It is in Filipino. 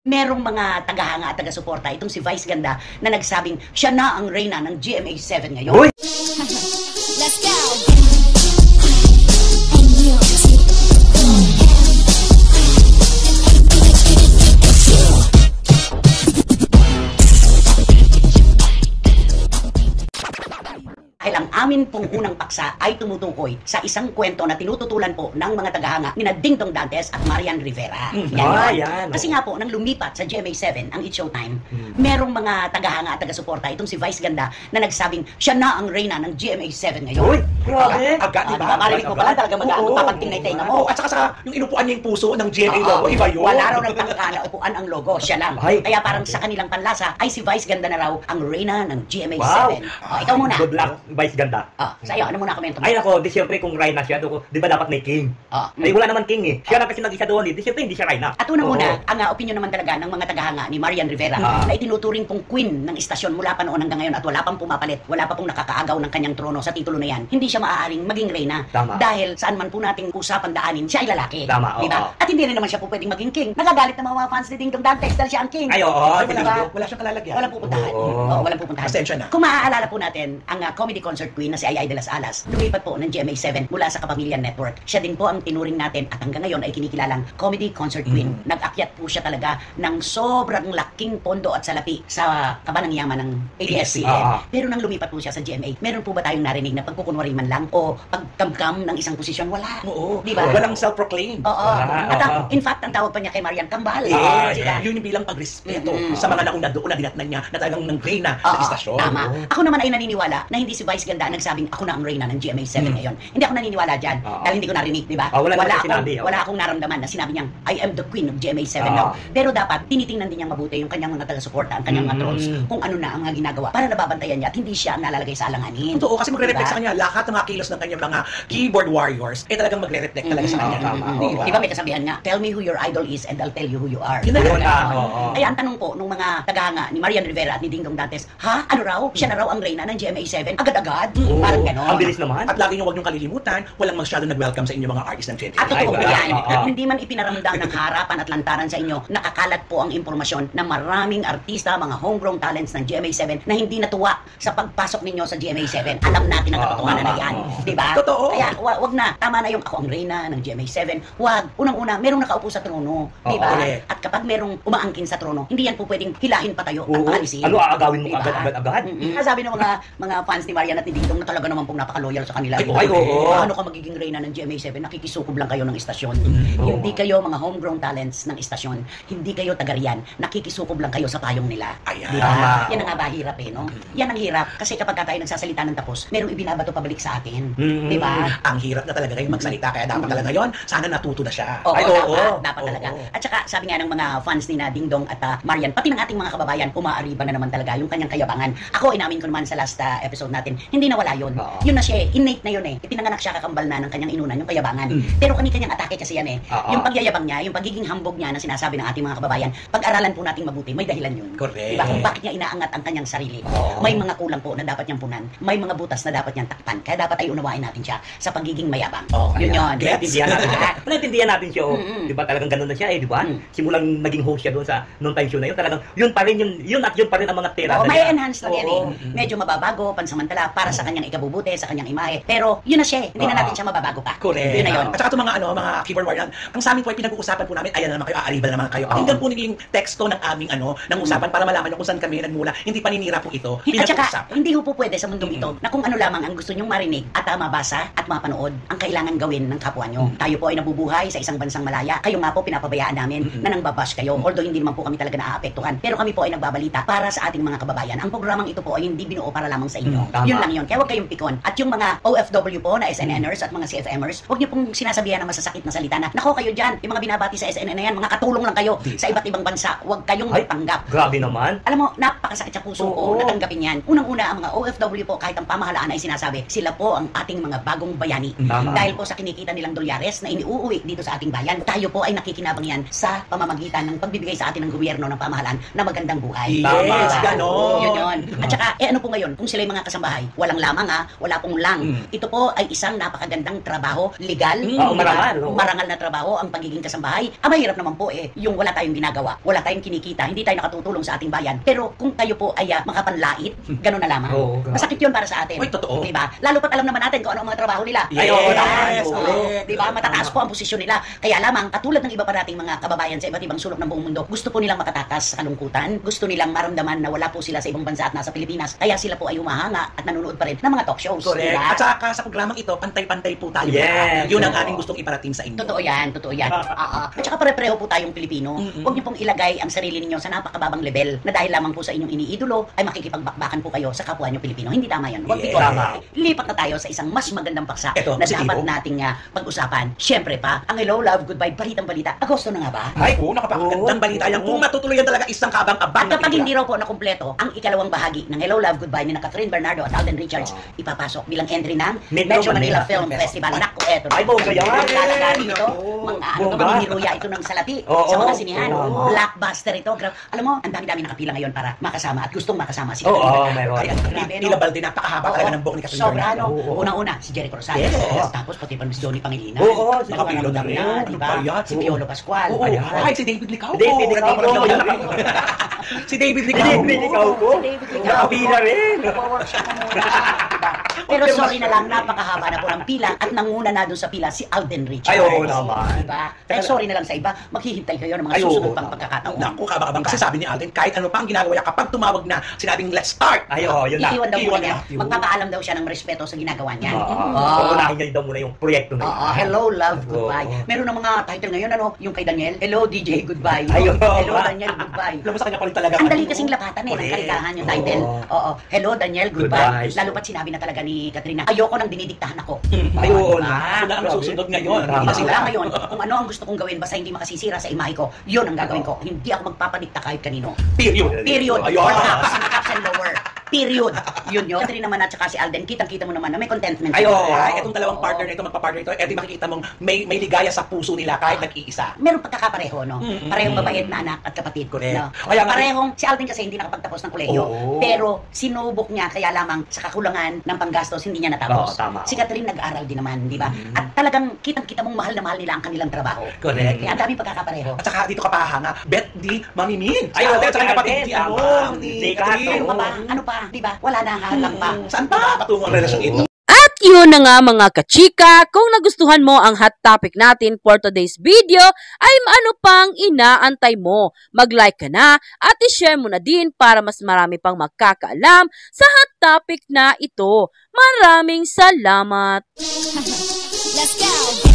Merong mga tagahanga at taga-suporta itong si Vice Ganda na nagsabing siya na ang reyna ng GMA7 ngayon. Uy! Let's go! Dahil ang amin pong unang paksa ay tumutukoy sa isang kwento na tinututulan po ng mga tagahanga ni Dingdong Dantes at Marian Rivera. Yan. Kasi nga po, nang lumipat sa GMA7 ang It's Showtime, merong mga tagahanga at taga-suporta itong si Vice Ganda na nagsabing siya na ang reyna ng GMA7 ngayon. Uy! Grabe! Agad, di ba? Marinig mo pala talaga magpapagting na itayin mo. At saka sa yung inupuan niya yung puso ng GMA logo, iba yun. Wala raw nagtangka na upuan ang logo, siya lang. Ay. Kaya parang sa kanilang panlasa ay si Vice Ganda na raw ang reyna ng GMA7. Wow! Ikaw muna. Good luck, Vice Ganda. Sa'yo, ano muna komento mo? Ay nako, di siyempre kung reyna siya, di ba dapat may king? Ay wala naman king eh. Siya lang kasi nag-isa doon eh. Di siyempre hindi siya reyna. At una muna, ang opinion naman talaga ng mga tagahanga ni Marian Rivera na itinuturing pong queen ng istasyon mula pa noon hanggang ngayon at wala pang pumapalit, wala pa pong nakakaagaw ng kanyang trono sa titulo na yan. Hindi siya maaaring maging reyna. Tama. Dahil saan man po nating usapan daanin, siya ay lalaki. Tama, diba? oo. At hindi rin naman siya po pwedeng maging king. Nagagalit ng mga fans ni Dingdong Dantes dahil siya ang king. Ay, oo. Wala siyang kalalagyan. Walang pupuntahan. Oo. Walang pupuntahan. Pasensya na. Kung maaalala po natin, ang comedy concert queen na si Ay de las Alas, lumipat po ng GMA7 mula sa Kapamilya Network. Siya din po ang tinuring natin at hanggang ngayon ay kinikilalang comedy concert queen. Nag-akyat po siya talaga ng sobrang laking pondo at salapi sa kabanang yaman ng ABS-CBN. Pero nang lumipat po siya sa GMA, meron po ba tayong narinig na pagkukunwari man lang o pagkamkam ng isang posisyon? Wala. Oo. Diba? Walang self-proclaimed. Oo. At in fact, ang tawag pa niya kay Marian Kambal. Yun yung bilang pagrespeto sa mga nauna doon na dinatnan niya na talagang ng reyna Oo, sa istasyon. Tama. Ako naman ay naniniwala na hindi si Vice Ganda ang nagsabing ako na ang reyna ng GMA7 ngayon. Hindi ako naniniwala dyan dahil hindi ko narinig, di ba? Wala akong naramdaman na sinabi niyang I am the queen of GMA7 now. Pero dapat tinitingnan din niyang mabuti yung kanyang mga taga-suporta, ang kanyang mga trolls, kung ano na ang mga ginagawa para nababantayan niya at hindi siya ang nalalagay sa alanganin. Totoo, kasi magre-reflect sa kanya lahat ng mga kilos ng kanyang mga keyboard warriors talagang magre-reflect talaga sa kanya. Di ba may kasabihan nga, tell me who your idol is and I'll tell you who you are. Yun na yun. Kaya ang tanong po nung mga tagahanga ni Marian Rivera at ni Dingdong Dantes, ha? Ano raw? Siya na raw ang reyna ng GMA7? Agad-agad? Parang gano'n. Ang bilis naman. At lagi nyo huwag niyong kalilimutan, walang masyado nag-welcome sa inyo mga artists ng GMA. At totoo po yan. Oo. Hindi man ipinaramdam ng harapan at lantaran sa inyo, nakakalat po ang impormasyon na maraming artista, mga homegrown talents ng GMA7 na hindi natuwa sa pagpasok ninyo sa GMA7. Alam natin ang katotohanan na yan. Diba? Totoo. Kaya wag na. Tama na yung ako ang reyna ng GMA7. Wag. Unang-una, merong nakaupo sa trono. Diba? correct. At kapag merong umaangkin sa trono, hindi yan po pwedeng hilahin pa tayo at paalisin. Ano aagawin mo Diba? agad-agad? Sabi ng mga fans ni Marian at ni Dingdong na talaga naman pong napaka-loyal sa kanila. Ay, oo. Paano ka magiging reyna ng GMA7? Nakikisukob lang kayo ng istasyon. Hindi kayo mga homegrown talents ng istasyon. Hindi kayo taga-riyan. Nakikisukob lang kayo sa payong nila. Ayan. Diba? Tama. Yan ang nga ba hirap eh, no? Yan ang hirap. Kasi kapag tayo nagsasalita ng tapos, merong ibinabato pabalik sa atin. Diba? Ang hirap na talaga kayo magsalita, kaya dapat talaga ngayon, sana natuto na siya. Oo, Ay, oo. dapat talaga. At saka sabi nga ng mga fans ni Dingdong at Marian, pati ng ating mga kababayan, umaariba na naman talaga yung kanyang kayabangan. Ako, inamin ko naman sa last episode natin, hindi nawala yun. Yun na siya, innate na yun eh. Ipinanganak siya kakambal na ng kanyang inunan, yung kayabangan. Pero kanyang atake kasi yan eh. Yung pagyayabang niya, yung pagiging hambog niya na sinasabi ng ating mga kababayan, pag-aralan po nating mabuti, may dahilan yun. Correct. Diba? Kung bakit niya inaangat ang kanyang sarili. May mga kulang po na dapat niyang punan. May mga butas na dapat niyang takpan. Kaya dapat ay unawain natin siya sa pagiging mayabang. Yun yun. Naintindihan natin siya. Naintindihan natin siya. Di ba talagang ganun na siya eh, di ba? Simulang naging host siya doon sa noon time show na yun. Talagang yun pa rin yun at yun pa rin ang mga tira. May enhance lang yan eh. Medyo mababago, pansamantala, para sa kanyang ikabubuti, sa kanyang imahe. Pero yun na siya eh. Hindi na natin siya mababago pa. Correct. Yun na yun. At saka itong mga keyboard warrior, ang sa amin po ay pinag-uusapan po namin, ayan na naman kayo, aaribal na naman kayo. Pakinggan po ninyo yung teksto ng aming ng usapan para malaman nyo kung saan kami nagmula. Hindi paninira po ito. At saka, Pinag-uusapan. hindi ho po pwede sa mundong ito na kung ano lamang ang gusto nyong marinig at mabasa at mapanood ang kailangan gawin ng kapwa nyo. Tayo po ay nabubuhay sa isang bansang malaya. Kayo nga po pinapabayaan namin na nang babash kayo. Although hindi naman po kami talaga naaapektuhan. Pero kami po ay nagbabalita para sa ating mga kababayan. Ang programang ito po ay hindi binuo para lamang sa inyo. Yun lang yun. Kaya huwag kayong pikon. At yung mga OFW po na SNNers at mga CFMers, huwag niyo pong sinasabihan ng masasakit na salita na, nako kayo dyan, yung mga binabati sa SNN na yan, mga katulong lang kayo sa iba't ibang bansa. Huwag kayong magpanggap. Grabe naman. Alam mo, napakasakit sa puso ko na tanggapin yan. Unang-una, ang mga OFW po, kahit ang pamahalaan ay sinasabi, sila po ang ating mga bagong bayani. Dahil po sa kinikita nilang dolyares na iniuuwi dito sa ating bayan, tayo po ay nakikinabang yan sa pamamagitan ng pagbibigay sa atin ng gobyerno ng pamahalaan na magandang buhay. Yes, ganon. Yun yun. At saka, ano po ngayon, kung sila yung mga kasambahay, walang lamang lamang wala pong lang. Ito po ay isang napakagandang trabaho, legal, marangal, oo. marangal na trabaho ang pagiging kasambahay. Ang mahirap naman po yung wala tayong ginagawa, wala tayong kinikita, hindi tayo nakatutulong sa ating bayan. Pero kung kayo po ay makapanlait, gano'n na lamang. Masakit yun para sa atin. Uy, totoo. Diba? Lalo pat alam naman natin kung ano ang mga trabaho nila. Yes, correct. Diba? Matataas po ang posisyon nila. Kaya lamang, katulad ng iba pa nating mga kababayan sa iba't ibang sulok ng buong mundo, gusto po nilang makatakas sa kalungkutan, gusto nilang maramdaman na wala po sila sa ibang bansa at nasa Pilipinas. Kaya sila po ay humahanga at nanonood pa rin ng mga talk shows. Correct. Diba? At saka sa programang ito, pantay-pantay po tayo. Yes. Yun ang aming gustong iparating sa inyo. Totoo yan, totoo yan. At saka pare-pareho po tayong Pilipino. Huwag niyo pong ilagay ang sarili ninyo sa napakababang level na dahil lamang po sa inyong iniidolo ay makikipagbakbakan po kayo sa kapwa niyo Pilipino. Hindi tama yan. Huwag Yes. dito. Tama. Lipat na tayo sa isang mas magandang paksa Eto, na positibo. dapat nating pag-usapan. Siyempre pa, ang Hello, Love, Goodbye, balitang balita. Agosto na nga ba? Ay, nakapakagandang balita yan. Kung matutuloy yan talaga isang kabang-abang At kapag hindi raw po nakumpleto ang ikalawang bahagi ng Hello, Love, Goodbye ni Catherine Bernardo at Alden Richards, ipapasok bilang entry ng Metro Manila Film Festival. Naku, eto na. Ay, bongga yan. Maglalagari ito. Naku. Mga Bongga. maniniruya ito ng salapi Oo. sa mga sinihan. Oo. Blockbuster ito. Alam mo, ang dami-dami nakapila ngayon para makasama at gustong makasama si Oo, Catherine. meron. Ay, Tila Balde, napakahaba talaga ng buhok ni Catherine Sobra, Bernardo. no? Oo. Unang-una, si Jericho Rosales. Yes. Tapos pati pa Miss Johnny Pangilinan. Oo, si Nakapilo na rin. Di ba? Ayan. Si Piolo Pascual. Oo, Ayan. ay, si David Licauco. David Licauco. Si David David Licauco. Licauco. Si David Licauco. Nakapila rin. Nagpo-workshop na muna, diba? Pero sorry na lang, napakahaba na po ng pila at nanguna na dun sa pila si Alden Richards. Ay, oo naman. Diba? Kaya sorry na lang sa iba, maghihintay kayo ng mga Ay, oo. susunod pang pagkakataon. Naku, kabang-abang. Kasi sabi ni Alden, kahit ano pa ang ginagawa niya, kapag tumawag na, sinabing, let's start. Ay, oo, yun na. Iiwan daw Iiwan muna niya. na. Magpapaalam daw siya ng respeto sa ginagawa niya. Oo. Unahin niya daw muna yung proyekto na yun. Hello, love, goodbye. Oo. Meron ng mga title ngayon, yung kay Daniel, Hello, DJ, goodbye. Ay, oo. Hello, Daniel, goodbye. Alam mo sa kanya pa rin talaga. Ang dali kasing lapatan ng karikahan yung title. Oo. Hello, Daniel, goodbye. Goodbye. Lalo pat sinabi na talaga ni Katrina, ayoko nang dinidiktahan ako. Ay, oo Diba? na. Sila ang susunod ngayon. Tama. Hindi na sila. Sila ngayon, kung ano ang gusto kong gawin, basta hindi makasisira sa imahe ko, yun ang gagawin ko. Hindi ako magpapadikta kahit kanino. Period. Period. Ayun. Caps and lower. Period. Yun yun. Katrina naman at saka si Alden, kitang-kita mo naman na may contentment. Ay, oo. Ay, itong dalawang partner na ito, magpa-partner ito, di makikita mong may ligaya sa puso nila kahit nag-iisa. Meron pagkakapareho, no? Parehong mabait na anak at kapatid. Correct. No? Kaya nga- Parehong, si Alden kasi hindi nakapagtapos ng kolehiyo. Oo. Pero sinubok niya, kaya lamang sa kakulangan ng panggastos, hindi niya natapos. Oo, tama. Si Catherine nag-aral din naman, di ba? At talagang kitang-kita mong mahal na mahal nila ang kanilang trabaho. Correct. Kaya ang daming pagkakapareho. At saka dito ka pa hanga, Bet di Mami Min. Ay, oo, At saka si kapatid Alden, di oo. Amang, Si ni Kat, Catherine. Ano pa ba? Ano pa? Di ba? Wala na, halang pa. Saan pa patungo ang relasyon ito? At yun na nga mga kachika, kung nagustuhan mo ang hot topic natin for today's video, ay ano pang inaantay mo? Mag-like ka na at i-share mo na din para mas marami pang magkakaalam sa hot topic na ito. Maraming salamat! Let's go.